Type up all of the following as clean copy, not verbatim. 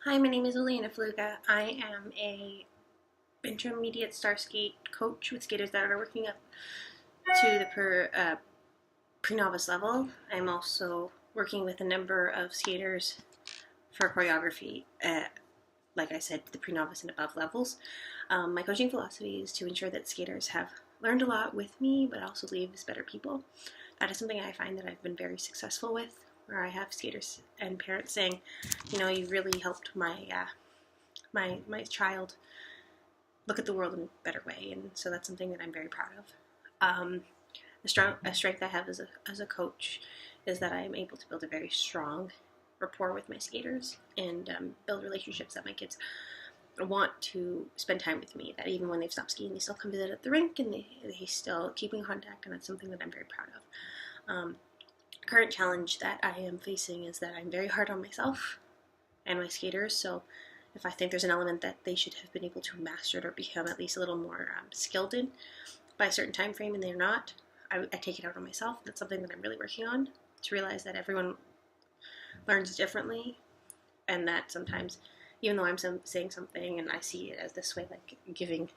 Hi, my name is OFelluga. I am a intermediate star skate coach with skaters that are working up to the pre-novice level. I'm also working with a number of skaters for choreography like I said, the pre-novice and above levels. My coaching philosophy is to ensure that skaters have learned a lot with me, but also leave as better people. That is something I find that I've been very successful with, where I have skaters and parents saying, you know, you really helped my my child look at the world in a better way, and so that's something that I'm very proud of. A strength I have as a coach is that I'm able to build a very strong rapport with my skaters and build relationships that my kids want to spend time with me, that even when they've stopped skiing, they still come visit at the rink and they still keep in contact, and that's something that I'm very proud of. Current challenge that I am facing is that I'm very hard on myself and my skaters, so if I think there's an element that they should have been able to master it or become at least a little more skilled in by a certain time frame and they're not, I take it out on myself. That's something that I'm really working on, to realize that everyone learns differently, and that sometimes, even though I'm saying something and I see it as this way, like giving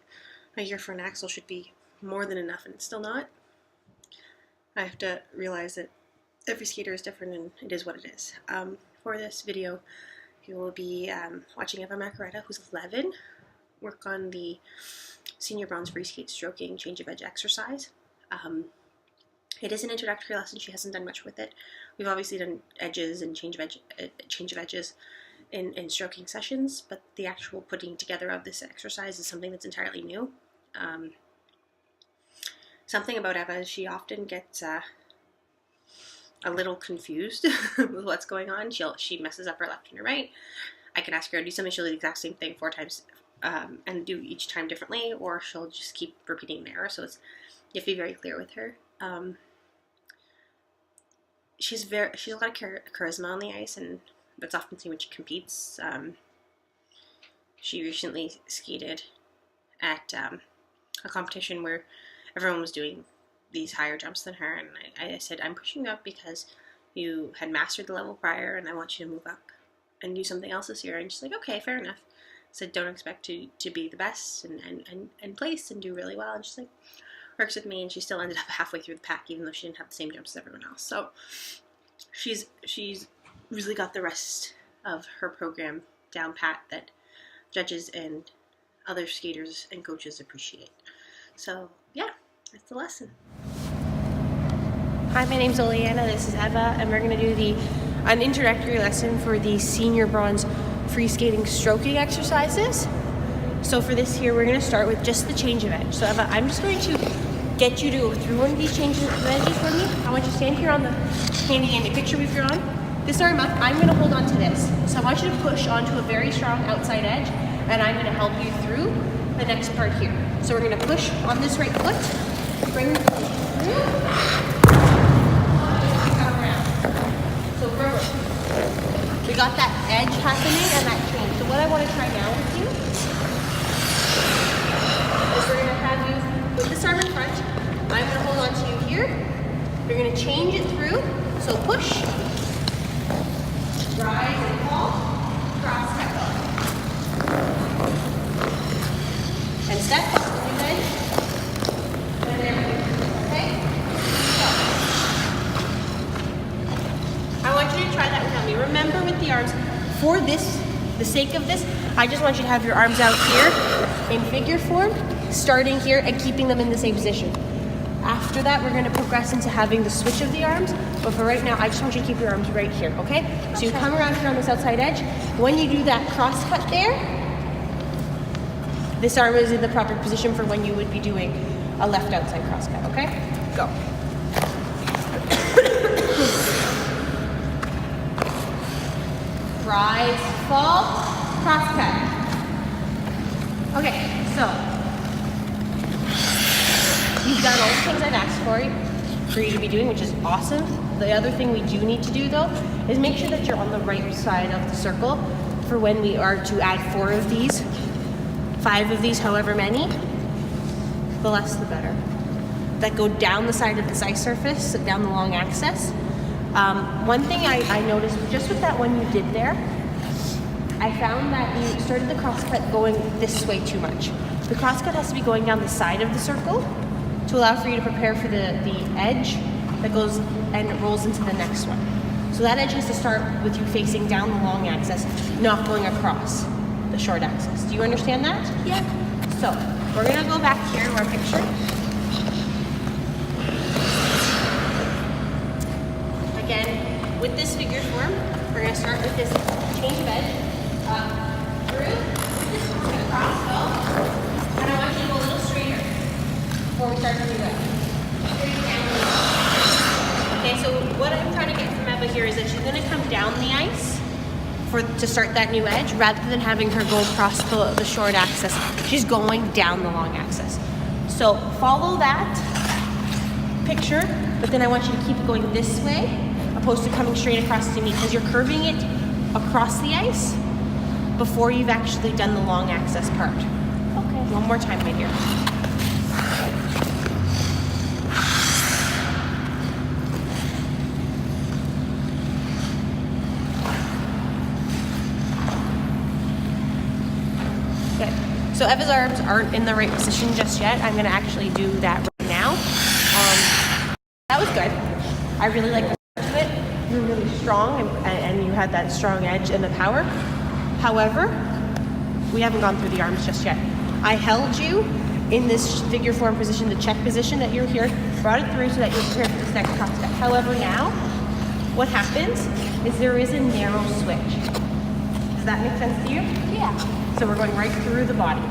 a year for an axle should be more than enough, and it's still not. I have to realize that every skater is different and it is what it is. For this video, you will be watching Eva Macaretta, who's 11, work on the senior bronze free skate stroking change of edge exercise. It is an introductory lesson. She hasn't done much with it. We've obviously done edges and change of edges in stroking sessions, but the actual putting together of this exercise is something that's entirely new. Something about Eva is she often gets a little confused with what's going on. She messes up her left and her right. I can ask her to do something, she'll do the exact same thing 4 times and do each time differently, or she'll just keep repeating an error. So you have to be very clear with her. She's a lot of charisma on the ice, and that's often seen when she competes. She recently skated at a competition where everyone was doing these higher jumps than her, and I said, I'm pushing you up because you had mastered the level prior, and I want you to move up and do something else this year. And she's like, okay, fair enough. I said, don't expect to be the best and place and do really well. And she's like, works with me, and she still ended up halfway through the pack, even though she didn't have the same jumps as everyone else. So she's really got the rest of her program down pat that judges and other skaters and coaches appreciate. So yeah, that's the lesson. Hi, my name's Oleana, this is Eva, and we're going to do an introductory lesson for the senior bronze free skating stroking exercises. So for this here, we're going to start with just the change of edge. So Eva, I'm just going to get you to go through one of these changes of edges for me. I want you to stand here on the handy picture we've drawn. This arm up, I'm going to hold on to this. So I want you to push onto a very strong outside edge, and I'm going to help you through the next part here. So we're going to push on this right foot, bring the foot through, come around. So remember, we got that edge happening and that change. So what I want to try now with you is we're going to have you put this arm in front. I'm going to hold on to you here. You're going to change it through. So push, rise and fall, cross, step up. And step, new edge, and everything, okay? So, I want you to try that without me. Remember with the arms, for this, the sake of this, I just want you to have your arms out here in figure form, starting here and keeping them in the same position. After that, we're going to progress into having the switch of the arms, but for right now, I just want you to keep your arms right here, okay? So you come around here on this outside edge. When you do that cross cut there, this arm is in the proper position for when you would be doing a left outside cross cut, okay? Go. Rise, fall, cross cut. Okay, so you've done all the things I've asked for you to be doing, which is awesome. The other thing we do need to do though is make sure that you're on the right side of the circle for when we are to add 4 of these, 5 of these, however many, the less the better. That go down the side of this ice surface, down the long axis. One thing I noticed just with that one you did there I found that you started the crosscut going this way too much. The crosscut has to be going down the side of the circle to allow for you to prepare for the edge that goes and rolls into the next one. So that edge has to start with you facing down the long axis, not going across the short axis. Do you understand that? Yeah. So we're gonna go back here to our picture. Again, with this figure form, we're gonna start with this change of edge through, with this one across, go. And I want you to go a little straighter before we start to do that. Straight down. Okay, so what I'm trying to get from Eva here is that she's gonna come down the ice to start that new edge rather than having her go across the short axis. She's going down the long axis. So follow that picture, but then I want you to keep it going this way opposed to coming straight across to me because you're curving it across the ice before you've actually done the long axis part. Okay. One more time right here. Good. So Eva's arms aren't in the right position just yet. I'm gonna actually do that right now. That was good. I really like the start of it. You're really strong and you had that strong edge and the power. However, we haven't gone through the arms just yet. I held you in this figure form position, the check position that you're here, brought it through so that you're prepared for this next crosscut. However, now, what happens is there is a narrow switch. Does that make sense to you? Yeah. So we're going right through the body.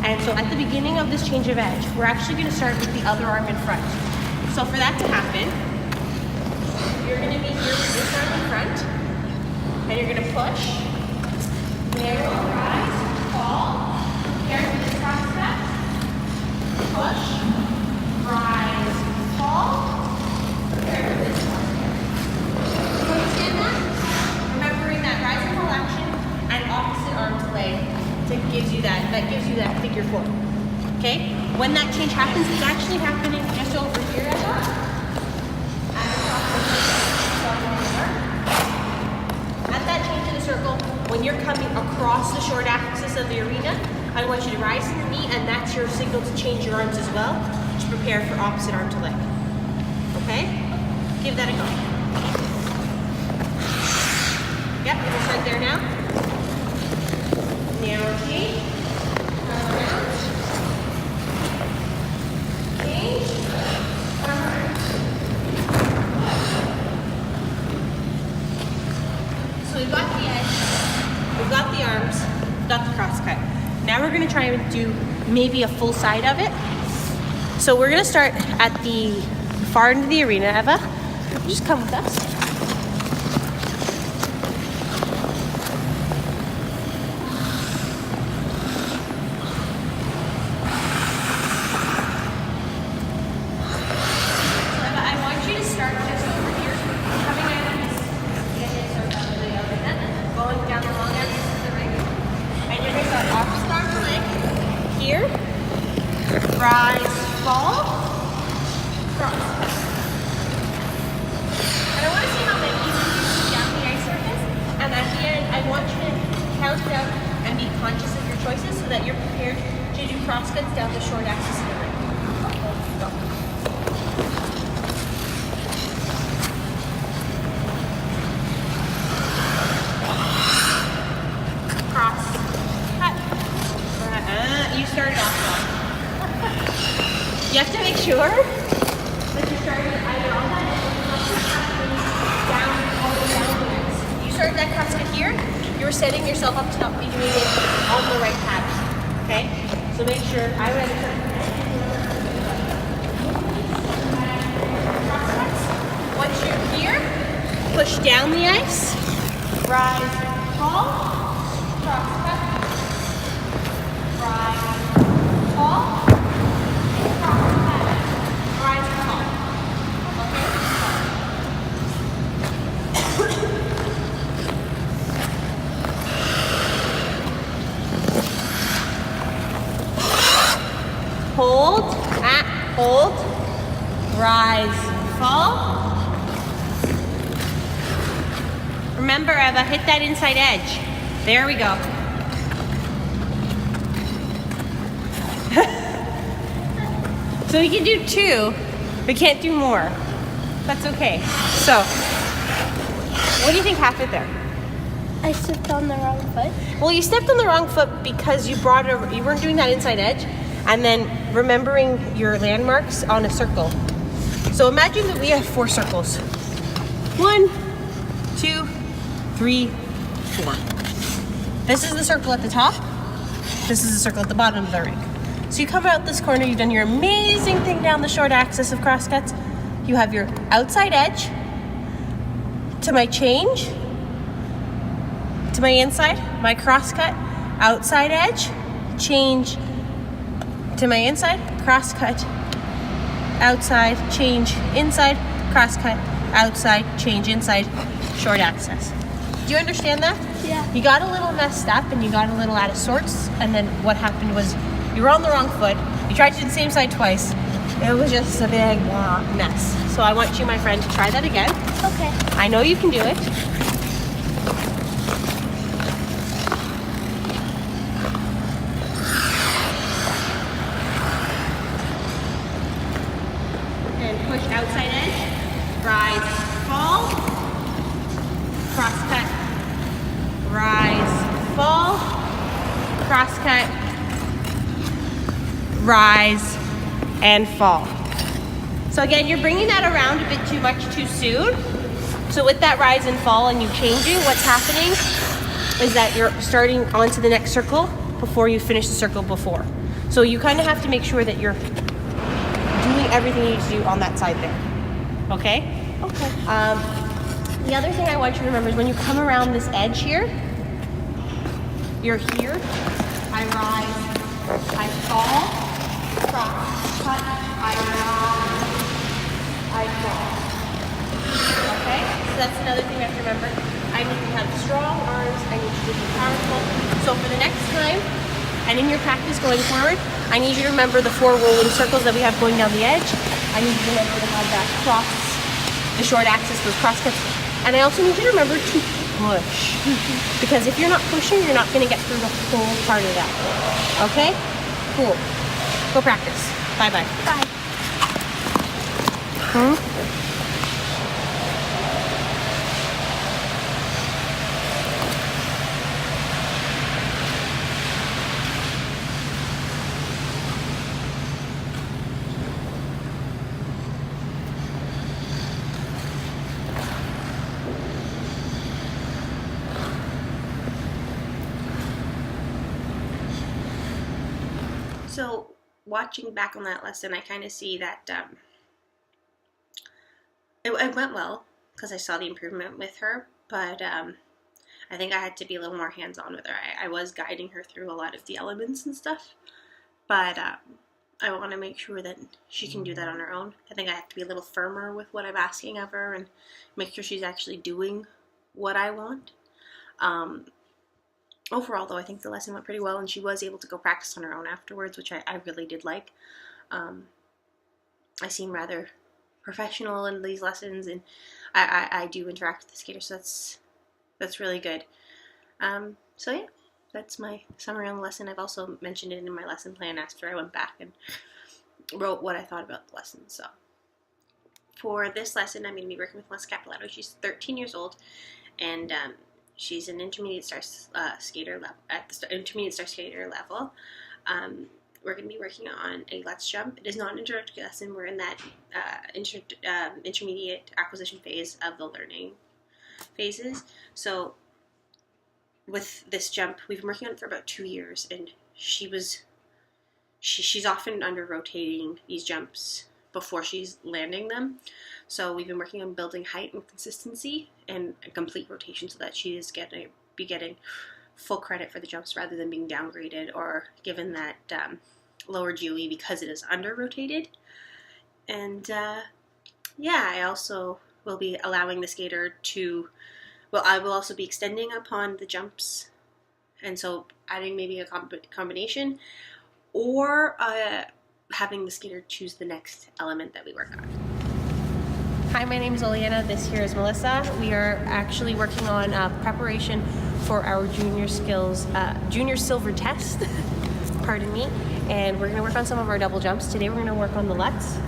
And so at the beginning of this change of edge, we're actually going to start with the other arm in front. So for that to happen, you're going to be here with this arm in front, and you're going to push, narrow, rise, fall, prepare for this crosscut, push, rise, fall, prepare for this crosscut. Do you understand that? Remembering that rise and fall action and opposite arm to leg gives you that figure four. Okay? When that change happens, it's actually happening just over here at that change in the circle, when you're coming across the short axis of the arena, I want you to rise to your knee, and that's your signal to change your arms as well, to prepare for opposite arm to leg. Okay? Give that a go. Yep, we'll start there now. Narrow change. Turn around. Change. Turn around. So we've got the edge, we've got the arms, we've got the crosscut. Now we're going to try and do maybe a full side of it. So we're going to start at the far end of the arena. Eva, just come with us. Rise, fall, cross. And I want to see how many you can do down the ice surface. And at the end, I want you to count it out and be conscious of your choices so that you're prepared to do crosscuts down the short axis of the ring. Okay, go. Cross. Cut. You started off wrong. You have to make sure that you're starting either on that end or down all the way down the legs. You started that crosscut here, you were setting yourself up to not be doing it on the right pattern. Okay? So make sure I would crosscuts. Once you're here, push down the ice, rise, fall, crosscut, rise, fall. Hold, rise, fall. Remember, Eva, hit that inside edge. There we go. So we can do 2, we can't do more. That's okay. So, what do you think happened there? I stepped on the wrong foot. Well, you stepped on the wrong foot because you weren't doing that inside edge, and then remembering your landmarks on a circle. So imagine that we have 4 circles. 1, 2, 3, 4. This is the circle at the top. This is the circle at the bottom of the ring. So you come out this corner, you've done your amazing thing down the short axis of crosscuts. You have your outside edge to my change, to my inside, my crosscut, outside edge, change to my inside, crosscut, outside, change, inside, crosscut, outside, change, inside, short axis. Do you understand that? Yeah. You got a little messed up and you got a little out of sorts, and then what happened was you were on the wrong foot, you tried to do the same side twice, it was just a big mess. So I want you, my friend, to try that again. Okay. I know you can do it. And push outside edge, rise, fall, cross cut, rise, fall, cross cut, rise, and fall. So again, you're bringing that around a bit too much too soon. So with that rise and fall and you changing, what's happening is that you're starting onto the next circle before you finish the circle before. So you kind of have to make sure that you're doing everything you need to do on that side there. Okay? Okay. The other thing I want you to remember is when you come around this edge here, you're here, I rise, I fall, cross, cut, I rise, I fall. Okay? So that's another thing we have to remember. I need to have strong arms, I need you to be powerful. So for the next time, and in your practice going forward, I need you to remember the 4 rolling circles that we have going down the edge. I need you to remember to have that cross, the short axis, those cross cuts. And I also need you to remember to push. Because if you're not pushing, you're not going to get through the whole part of that. Okay? Cool. Go practice. Bye-bye. Bye. So watching back on that lesson, I kind of see that it went well because I saw the improvement with her, but I think I had to be a little more hands-on with her. I was guiding her through a lot of the elements and stuff, but I want to make sure that she can do that on her own. I think I have to be a little firmer with what I'm asking of her and make sure she's actually doing what I want. Overall, though, I think the lesson went pretty well, and she was able to go practice on her own afterwards, which I really did like. I seem rather professional in these lessons, and I do interact with the skaters, so that's really good. So yeah, that's my summary on the lesson. I've also mentioned it in my lesson plan after I went back and wrote what I thought about the lesson. So for this lesson, I'm going to be working with Melissa Capoletto. She's 13 years old, and she's an intermediate star skater level. At the intermediate star skater level, we're going to be working on a Let's Jump. It is not an introductory lesson. We're in that intermediate acquisition phase of the learning phases. So with this jump, we've been working on it for about 2 years, and she's often under rotating these jumps before she's landing them. So we've been working on building height and consistency and a complete rotation so that she is getting full credit for the jumps rather than being downgraded or given that lower GOE because it is under rotated. And yeah, I also will be allowing the skater to, I will also be extending upon the jumps, and so adding maybe a combination or having the skater choose the next element that we work on. Hi, my name is Oleana. This here is Melissa. We are actually working on preparation for our junior silver test, pardon me, and we're gonna work on some of our double jumps. Today we're gonna work on the lutz.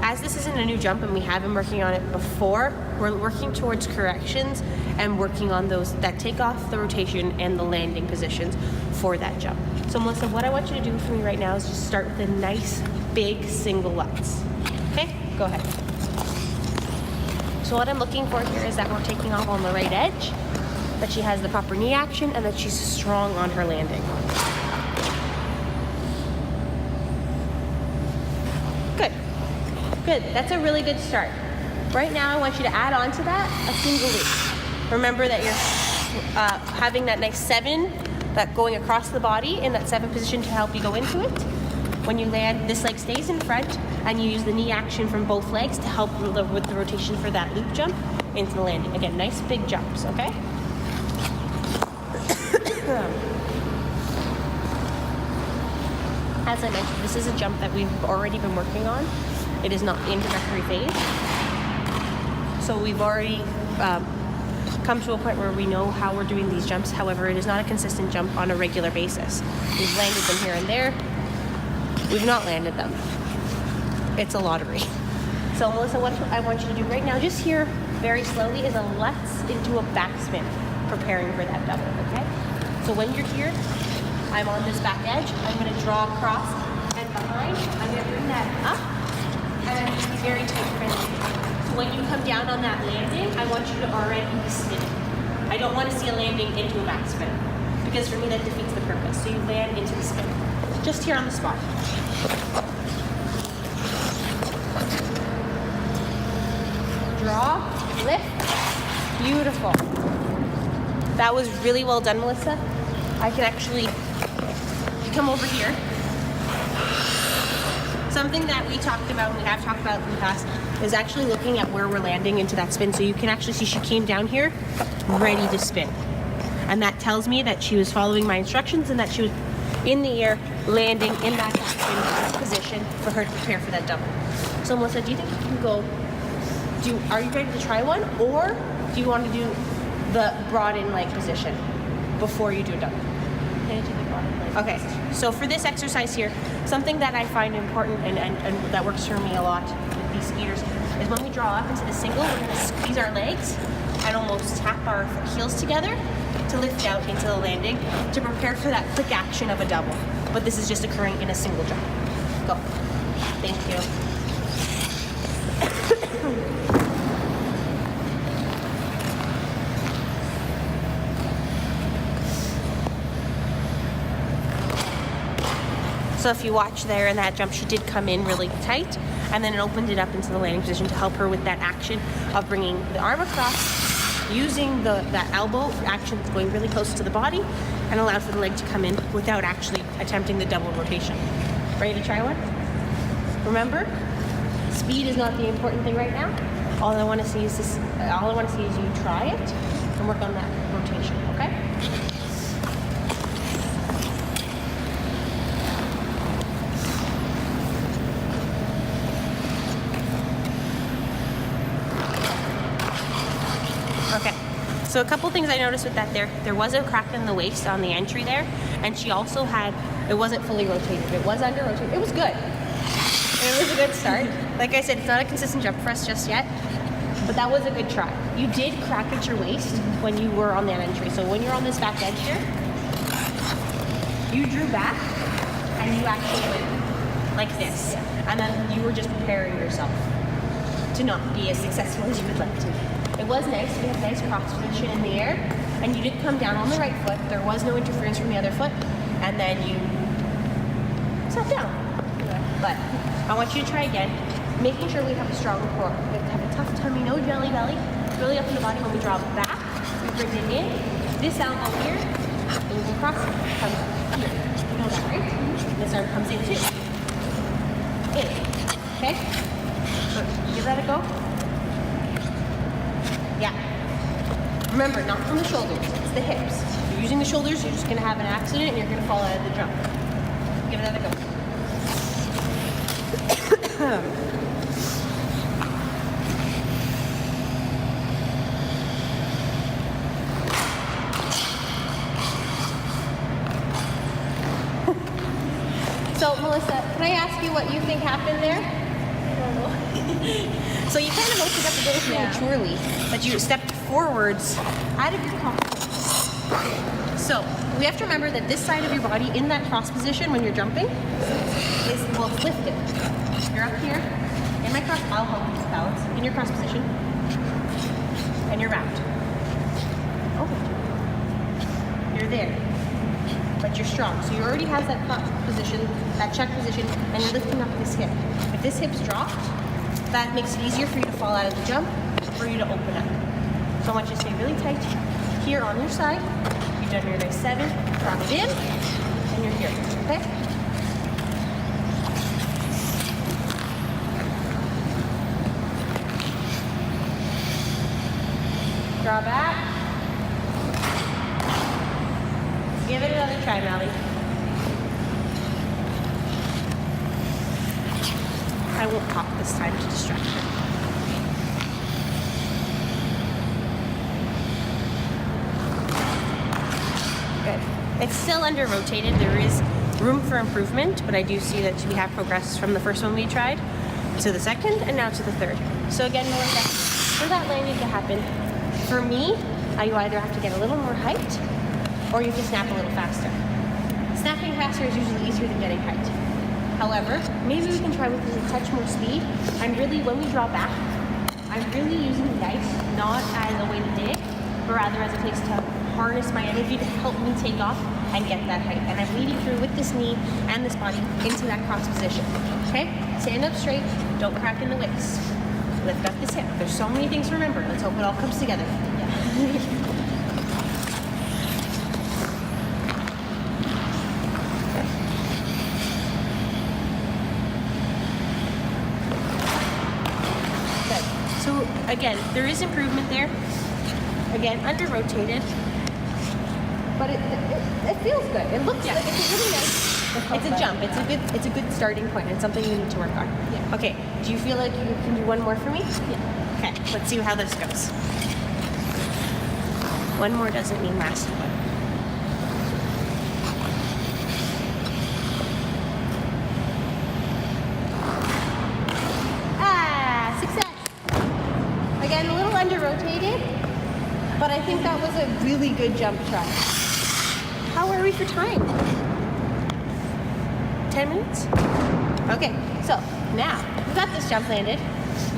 As this isn't a new jump and we have been working on it before, we're working towards corrections and working on those that take off the rotation and the landing positions for that jump. So Melissa, what I want you to do for me right now is just start with a nice big single lutz. Okay, go ahead. So what I'm looking for here is that we're taking off on the right edge, that she has the proper knee action, and that she's strong on her landing. Good. Good. That's a really good start. Right now, I want you to add on to that a single loop. Remember that you're having that nice 7 that going across the body in that 7 position to help you go into it. When you land, this leg stays in front, and you use the knee action from both legs to help with the rotation for that loop jump into the landing. Again, nice big jumps, okay? As I mentioned, this is a jump that we've already been working on. It is not introductory phase. So we've already come to a point where we know how we're doing these jumps. However, it is not a consistent jump on a regular basis. We've landed them here and there. We've not landed them. It's a lottery. So Melissa, what I want you to do right now, just here very slowly, is a lutz into a backspin, preparing for that double, okay? So when you're here, I'm on this back edge. I'm going to draw across and behind. I'm going to bring that up, and I'm going to be very tight for my landing. So when you come down on that landing, I want you to already be spinning. I don't want to see a landing into a backspin, because for me that defeats the purpose. So you land into the spin, just here on the spot. Draw, lift, beautiful. That was really well done, Melissa. I can actually come over here. Something that we talked about, and we have talked about in the past, is actually looking at where we're landing into that spin. So you can actually see she came down here, ready to spin. And that tells me that she was following my instructions and that she was in the air, landing in that spin position for her to prepare for that double. So Melissa, do you think you can go, are you ready to try one? Or do you want to do the broad in leg position before you do a double? Okay, so for this exercise here, something that I find important and that works for me a lot with these skaters is when we draw up into the single, we're going to squeeze our legs and almost tap our heels together to lift out into the landing to prepare for that quick action of a double. But this is just occurring in a single jump. Go. Thank you. So if you watch there in that jump, she did come in really tight, and then it opened it up into the landing position to help her with that action of bringing the arm across, using that elbow action going really close to the body, and allowed for the leg to come in without actually attempting the double rotation. Ready to try one? Remember, speed is not the important thing right now. All I want to see is you try it and work on that rotation, okay? Okay, so a couple things I noticed with that there was a crack in the waist on the entry there, and she also it wasn't fully rotated. It was under rotated. It was good. It was a good start. Like I said, it's not a consistent jump for us just yet, but that was a good try. You did crack at your waist when you were on that entry. So when you're on this back edge here, you drew back and you actually went like this. And then you were just preparing yourself to not be as successful as you would like to. It was nice. You had a nice cross position in the air, and you did come down on the right foot. There was no interference from the other foot, and then you sat down. But I want you to try again, making sure we have a strong core. We have to have a tough tummy, no jelly belly, really up in the body. When we draw back, we bring it in. This elbow here, and we go across, comes here. You know that, right? This arm comes in too. In. Okay? So give that a go. Yeah. Remember, not from the shoulders, it's the hips. If you're using the shoulders, you're just going to have an accident and you're going to fall out of the jump. Give that a go. can I ask you what you think happened there? I don't know. So you kind of opened up a little prematurely, but you stepped forwards out of your comfort zone. So we have to remember that this side of your body in that cross position when you're jumping is, well, it's lifted. You're up here. In my cross, I'll help you balance. In your cross position. And you're wrapped. Over. You're there. But you're strong. So you already have that position, that check position, and you're lifting up this hip. If this hip's dropped, that makes it easier for you to fall out of the jump, for you to open up. So I want you to stay really tight here on your side. You've done your nice 7, drop it in, and you're here, okay? Draw back. Give it another try, Mally. I won't pop this time to distract her. Good. It's still under rotated. There is room for improvement, but I do see that we have progressed from the first one we tried to the second and now to the third. So again, Melissa, for that landing to happen, for me, you either have to get a little more height or you can snap a little faster. Snapping faster is usually easier than getting height. However, maybe we can try with just a touch more speed. I'm really, when we draw back, I'm really using the ice not as a way to dig, but rather as a place to harness my energy to help me take off and get that height. And I'm leading through with this knee and this body into that cross position. Okay? Stand up straight, don't crack in the waist. Lift up this hip. There's so many things to remember. Let's hope it all comes together. Yeah. So again, there is improvement there. Again, under rotated, but it feels good. It looks like it's really nice. It's a jump. It's a good starting point. It's something you need to work on. Yeah. Okay. Do you feel like you can do one more for me? Yeah. Okay. Let's see how this goes. One more doesn't mean last one. Again, a little under-rotated, but I think that was a really good jump try. How are we for time? 10 minutes? Okay, so now we've got this jump landed.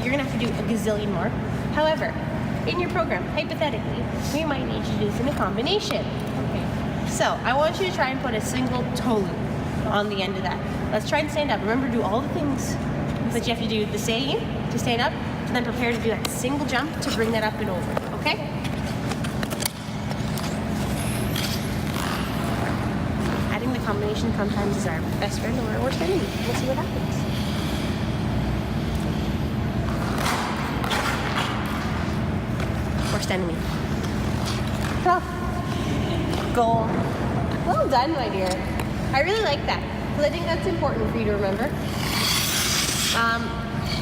You're gonna have to do a gazillion more. However, in your program, hypothetically, we might need you to do this in a combination. Okay. So I want you to try and put a single toe loop on the end of that. Let's try and stand up. Remember, do all the things that you have to do the same to stand up, and then prepare to do that single jump to bring that up and over, okay? Adding the combination sometimes is our best friend or our worst enemy. We'll see what happens. Worst enemy. Oh. Goal. Well done, my dear. I really like that, because I think that's important for you to remember.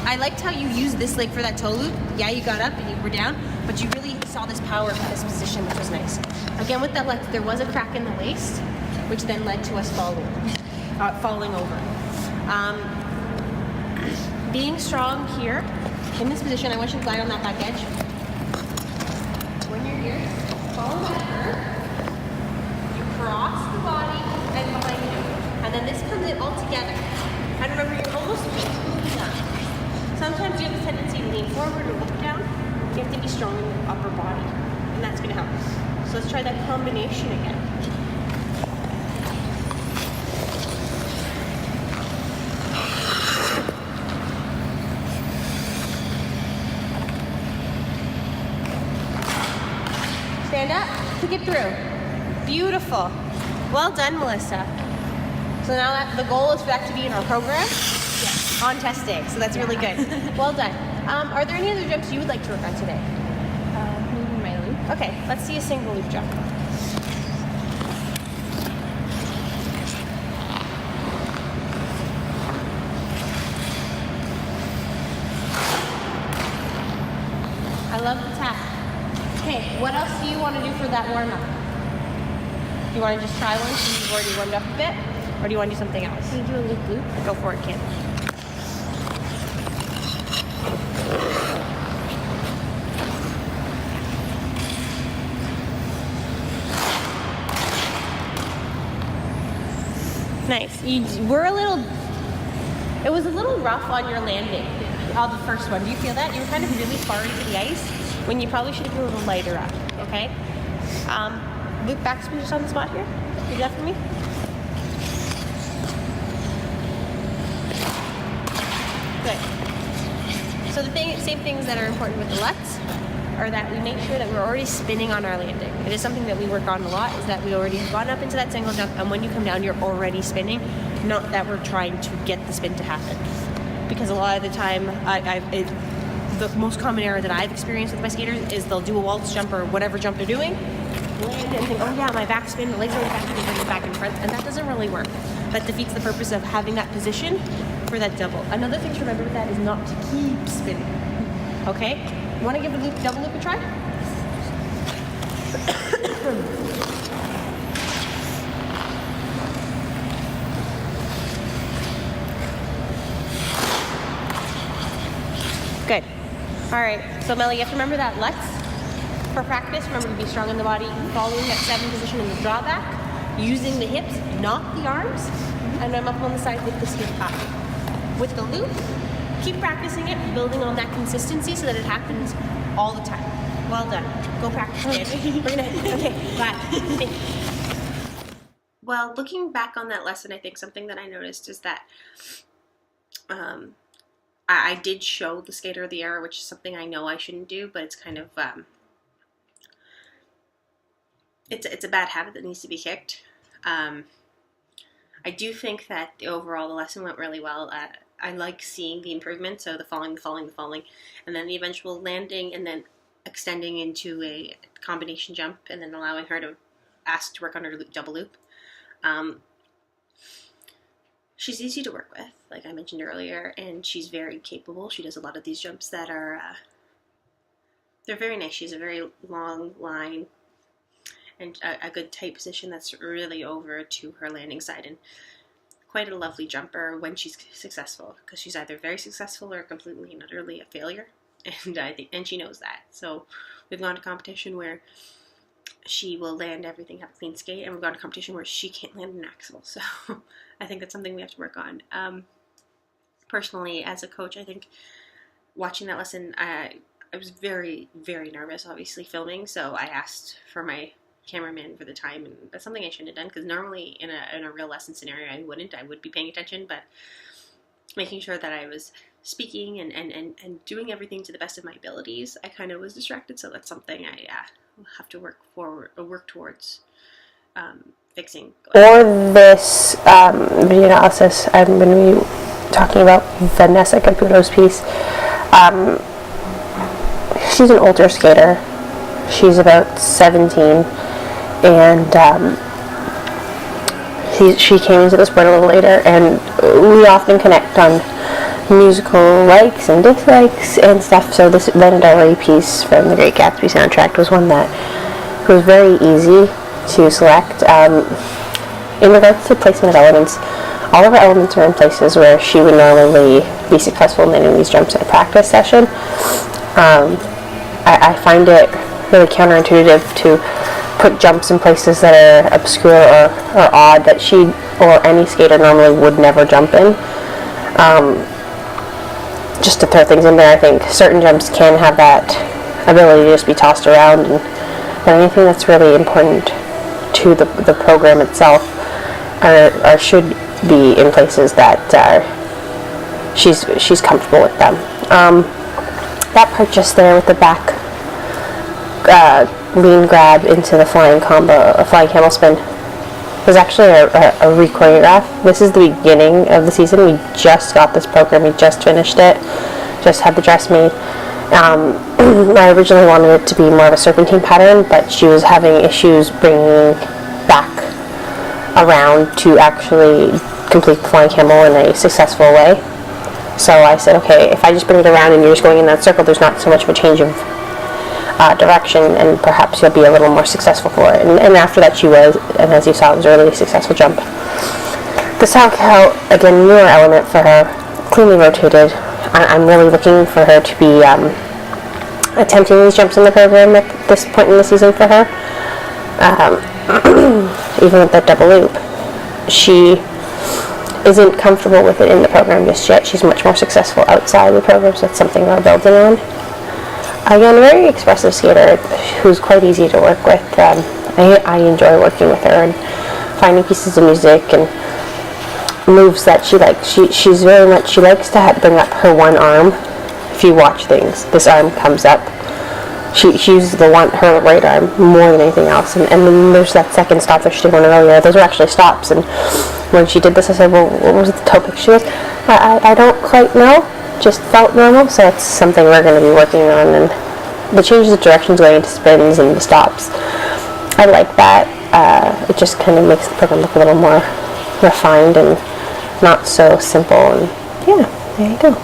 I liked how you used this leg for that toe loop. Yeah, you got up and you were down, but you really saw this power of this position, which was nice. Again, with that left, there was a crack in the waist, which then led to us falling over. Being strong here, in this position, I want you to glide on that back edge. When you're here, follow that curve. You cross the body and behind you. And then this comes in all together. And remember, you're almost done. Sometimes you have a tendency to lean forward or look down. You have to be strong in your upper body, and that's going to help. So let's try that combination again. Stand up, kick it through. Beautiful. Well done, Melissa. So now the goal is for that to be in our program? Yes. On test day, so that's really good. Well done. Are there any other jumps you would like to work on today? Maybe my loop. Okay, let's see a single loop jump. I love the tap. Okay, what else do you want to do for that warm-up? You want to just try one since you've already warmed up a bit? Or do you want to do something else? Can you do a loop? Go for it, kid. Nice. It was a little rough on your landing, on the first one. Do you feel that? You were kind of really far into the ice when you probably should have been a little lighter up, okay? Loop backspin just on the spot here. You do that for me? Good. So the same things that are important with the Lutz are that we make sure that we're already spinning on our landing. It is something that we work on a lot, is that we already have gone up into that single jump, and when you come down, you're already spinning, not that we're trying to get the spin to happen. Because a lot of the time, the most common error that I've experienced with my skaters is they'll do a waltz jump or whatever jump they're doing, land and think, oh yeah, my backspin, the legs are back, and bring it back in front, and that doesn't really work. That defeats the purpose of having that position for that double. Another thing to remember with that is not to keep spinning. Okay? You want to give the double loop a try? Good. All right. So Melly, you have to remember that Lutz. For practice, remember to be strong in the body, following that 7 position in the drawback, using the hips, not the arms, and I'm up on the side with the skip up. With the loop, keep practicing it, building on that consistency so that it happens all the time. Well done. Go practice, kid. Okay, bye. Well, looking back on that lesson, I think something that I noticed is that I did show the skater the error, which is something I know I shouldn't do, but it's kind of it's a bad habit that needs to be kicked. I do think that overall the lesson went really well. I like seeing the improvement, so the falling, and then the eventual landing, and then extending into a combination jump, and then allowing her to ask to work on her double loop. She's easy to work with, like I mentioned earlier, and she's very capable. She does a lot of these jumps that are, they're very nice. She's a very long line and a good tight position that's really over to her landing side, and quite a lovely jumper when she's successful, because she's either very successful or completely and utterly a failure, and she knows that. So we've gone to competition where she will land everything, have a clean skate, and we've gone to competition where she can't land an axle. So I think that's something we have to work on. Personally, as a coach, I think watching that lesson, I was very, very nervous, obviously, filming, so I asked for my cameraman for the time, and that's something I shouldn't have done, because normally in a real lesson scenario I would be paying attention, but making sure that I was speaking and doing everything to the best of my abilities, I kind of was distracted, so that's something I will have to work towards fixing. For this video analysis, I'm going to be talking about Vanessa Caputo's piece. She's an older skater. She's about 17, and she came into the sport a little later, and we often connect on musical likes and dislikes and stuff. So this Venadori piece from the Great Gatsby soundtrack was one that was very easy to select. In regards to placement of elements, all of her elements are in places where she would normally be successful in landing these jumps at a practice session. I find it really counterintuitive to put jumps in places that are obscure or odd that she or any skater normally would never jump in. Just to throw things in there, I think certain jumps can have that ability to just be tossed around, but anything that's really important to the program itself or should be in places that she's comfortable with them. That part just there with the back lean grab into the flying combo, a flying camel spin, was actually a re-choreograph. This is the beginning of the season. We just got this program. We just finished it. Just had the dress made. I originally wanted it to be more of a serpentine pattern, but she was having issues bringing back around to actually complete the flying camel in a successful way. So I said, okay, if I just bring it around and you're just going in that circle, there's not so much of a change of direction, and perhaps you'll be a little more successful for it. And after that she was, and as you saw, it was a really successful jump. The Salchow, again, newer element for her, cleanly rotated. I'm really looking for her to be attempting these jumps in the program at this point in the season for her. Even with that double loop. She isn't comfortable with it in the program just yet. She's much more successful outside the program, so it's something we're building on. Again, a very expressive skater who's quite easy to work with. I enjoy working with her and finding pieces of music and moves that she likes. She's very much, she likes to bring up her one arm. If you watch things, this arm comes up. She uses her right arm more than anything else. And then there's that second stop that she did one earlier. Those were actually stops. And when she did this, I said, well, what was the toe pick? She goes, I don't quite know. Just felt normal. So it's something we're going to be working on. And the changes of directions going into spins and the stops, I like that. It just kind of makes the program look a little more refined and not so simple. And yeah, there you go.